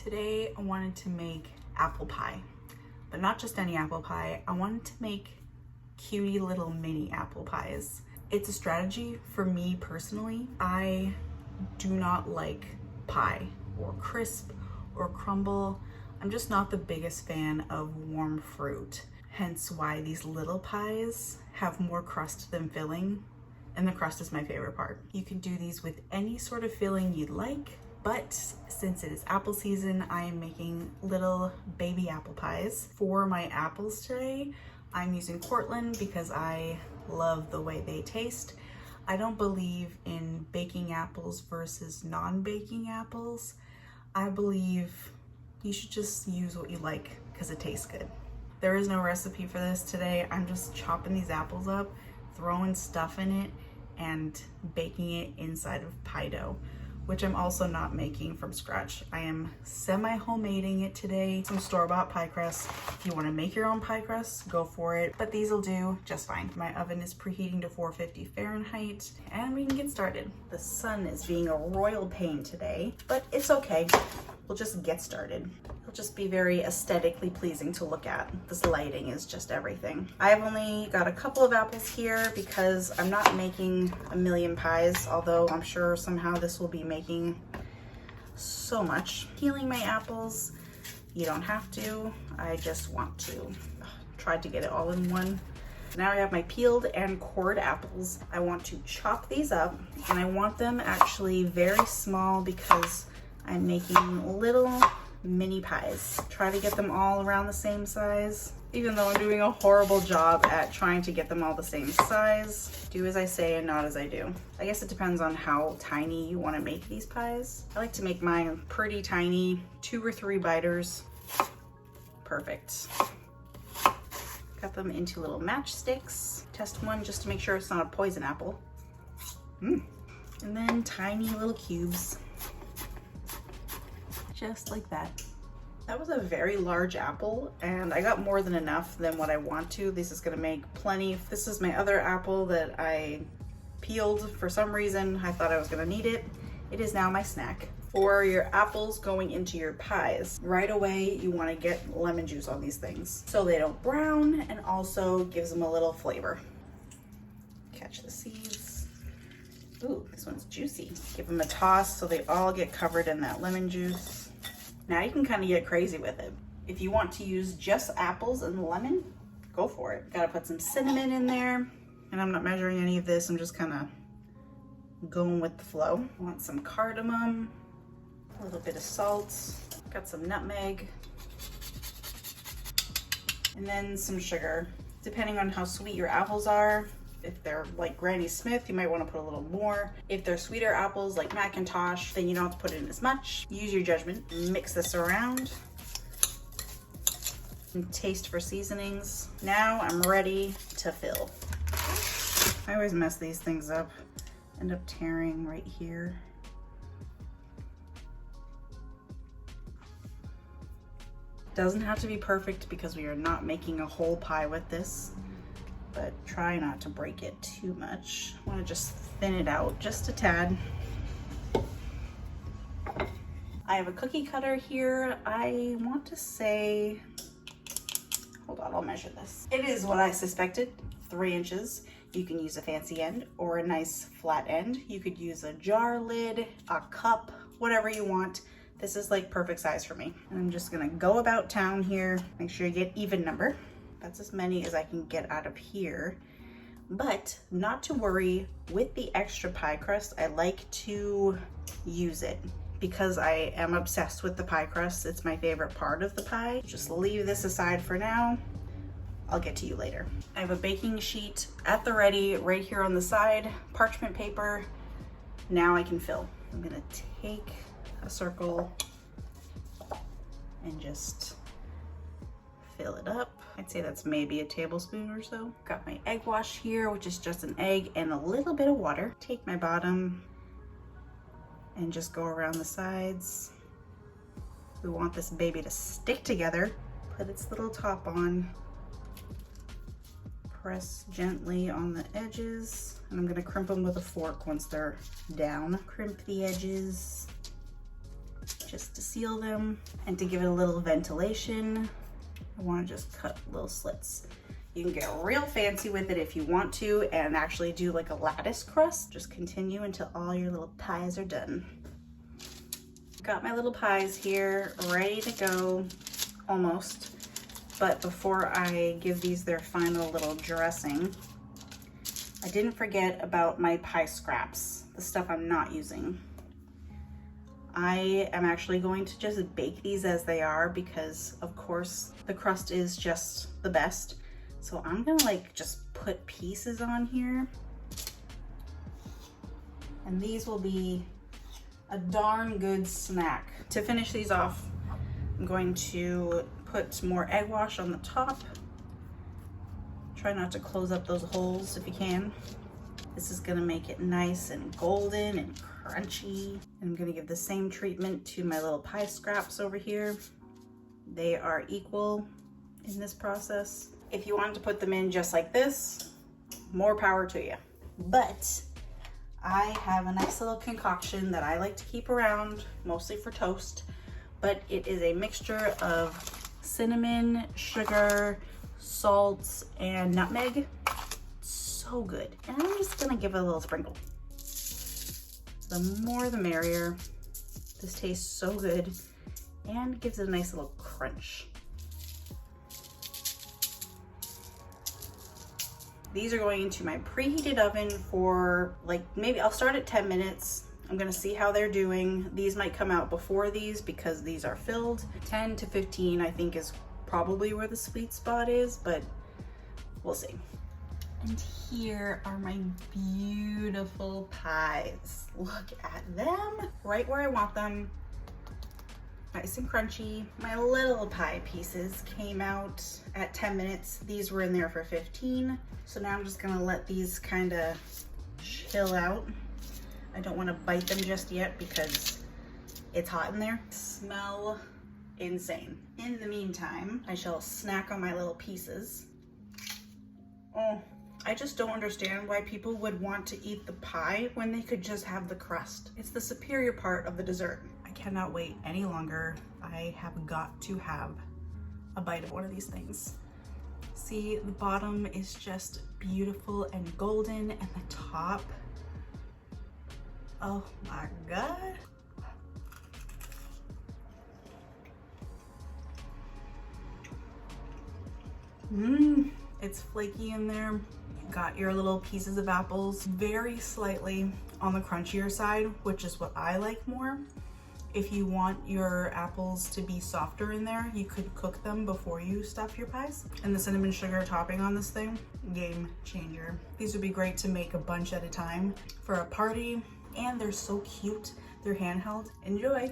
Today I wanted to make apple pie, but not just any apple pie. I wanted to make cutie little mini apple pies. It's a strategy for me personally. I do not like pie or crisp or crumble. I'm just not the biggest fan of warm fruit. Hence why these little pies have more crust than filling, and the crust is my favorite part. You can do these with any sort of filling you'd like, but since it is apple season, I am making little baby apple pies. For my apples today, I'm using Cortland because I love the way they taste. I don't believe in baking apples versus non-baking apples. I believe you should just use what you like because it tastes good. There is no recipe for this today. I'm just chopping these apples up, throwing stuff in it, and baking it inside of pie dough, which I'm also not making from scratch. I am semi-homemaking it today. Some store-bought pie crust. If you want to make your own pie crust, go for it, but these will do just fine. My oven is preheating to 450 Fahrenheit, and we can get started. The sun is being a royal pain today, but it's okay. We'll just get started. It'll just be very aesthetically pleasing to look at. This lighting is just everything. I've only got a couple of apples here because I'm not making a million pies, although I'm sure somehow this will be making so much. Peeling my apples, you don't have to. I just want to. Tried to get it all in one. Now I have my peeled and cored apples. I want to chop these up, and I want them actually very small because I'm making little mini pies. Try to get them all around the same size. Even though I'm doing a horrible job at trying to get them all the same size. Do as I say and not as I do. I guess it depends on how tiny you want to make these pies. I like to make mine pretty tiny, 2 or 3 biters. Perfect. Cut them into little matchsticks. Test one just to make sure it's not a poison apple. And then tiny little cubes. Just like that. That was a very large apple, and I got more than enough than what I want to. This is gonna make plenty. This is my other apple that I peeled for some reason. I thought I was gonna need it. It is now my snack. For your apples going into your pies, right away you wanna get lemon juice on these things so they don't brown, and also gives them a little flavor. Catch the seeds. Ooh, this one's juicy. Give them a toss so they all get covered in that lemon juice. Now you can kind of get crazy with it. If you want to use just apples and lemon, go for it. Gotta put some cinnamon in there. And I'm not measuring any of this, I'm just kind of going with the flow. I want some cardamom, a little bit of salt, got some nutmeg, and then some sugar. Depending on how sweet your apples are, if they're like Granny Smith, you might want to put a little more. If they're sweeter apples like Macintosh, then you don't have to put in as much. Use your judgment. Mix this around. And taste for seasonings. Now I'm ready to fill. I always mess these things up. End up tearing right here. Doesn't have to be perfect because we are not making a whole pie with this, but try not to break it too much. I want to just thin it out just a tad. I have a cookie cutter here. I want to say, hold on, I'll measure this. It is what I suspected, 3 inches. You can use a fancy end or a nice flat end. You could use a jar lid, a cup, whatever you want. This is like perfect size for me. And I'm just gonna go about town here. Make sure you get even number. That's as many as I can get out of here. But not to worry, with the extra pie crust, I like to use it because I am obsessed with the pie crust. It's my favorite part of the pie. Just leave this aside for now. I'll get to you later. I have a baking sheet at the ready right here on the side, parchment paper. Now I can fill. I'm gonna take a circle and just fill it up. I'd say that's maybe a tablespoon or so. Got my egg wash here, which is just an egg and a little bit of water. Take my bottom and just go around the sides. We want this baby to stick together. Put its little top on. Press gently on the edges. And I'm gonna crimp them with a fork once they're down. Crimp the edges. just to seal them. And to give it a little ventilation, I want to just cut little slits. You can get real fancy with it if you want to and actually do like a lattice crust. Just continue until all your little pies are done. Got my little pies here ready to go, almost. But before I give these their final little dressing, I didn't forget about my pie scraps, the stuff I'm not using. I am actually going to just bake these as they are because of course the crust is just the best. So I'm gonna like just put pieces on here. And these will be a darn good snack. To finish these off, I'm going to put more egg wash on the top. Try not to close up those holes if you can. This is gonna make it nice and golden and crunchy. And I'm gonna give the same treatment to my little pie scraps over here. They are equal in this process. If you wanted to put them in just like this, more power to you. But I have a nice little concoction that I like to keep around, mostly for toast, but it is a mixture of cinnamon, sugar, salt, and nutmeg. So good. And I'm just gonna give it a little sprinkle. The more the merrier. This tastes so good and gives it a nice little crunch. These are going into my preheated oven for like, maybe I'll start at 10 minutes. I'm gonna see how they're doing. These might come out before these because these are filled. 10 to 15 I think is probably where the sweet spot is, but we'll see. And here are my beautiful pies. Look at them, right where I want them. Nice and crunchy. My little pie pieces came out at 10 minutes. These were in there for 15. So now I'm just gonna let these kind of chill out. I don't want to bite them just yet because it's hot in there. Smell insane. In the meantime, I shall snack on my little pieces. Oh, I just don't understand why people would want to eat the pie when they could just have the crust. It's the superior part of the dessert. I cannot wait any longer. I have got to have a bite of one of these things. See, the bottom is just beautiful and golden, and the top, oh my God. It's flaky in there. You got your little pieces of apples, very slightly on the crunchier side, which is what I like more. If you want your apples to be softer in there, you could cook them before you stuff your pies. And the cinnamon sugar topping on this thing, game changer. These would be great to make a bunch at a time for a party, and they're so cute. They're handheld. Enjoy.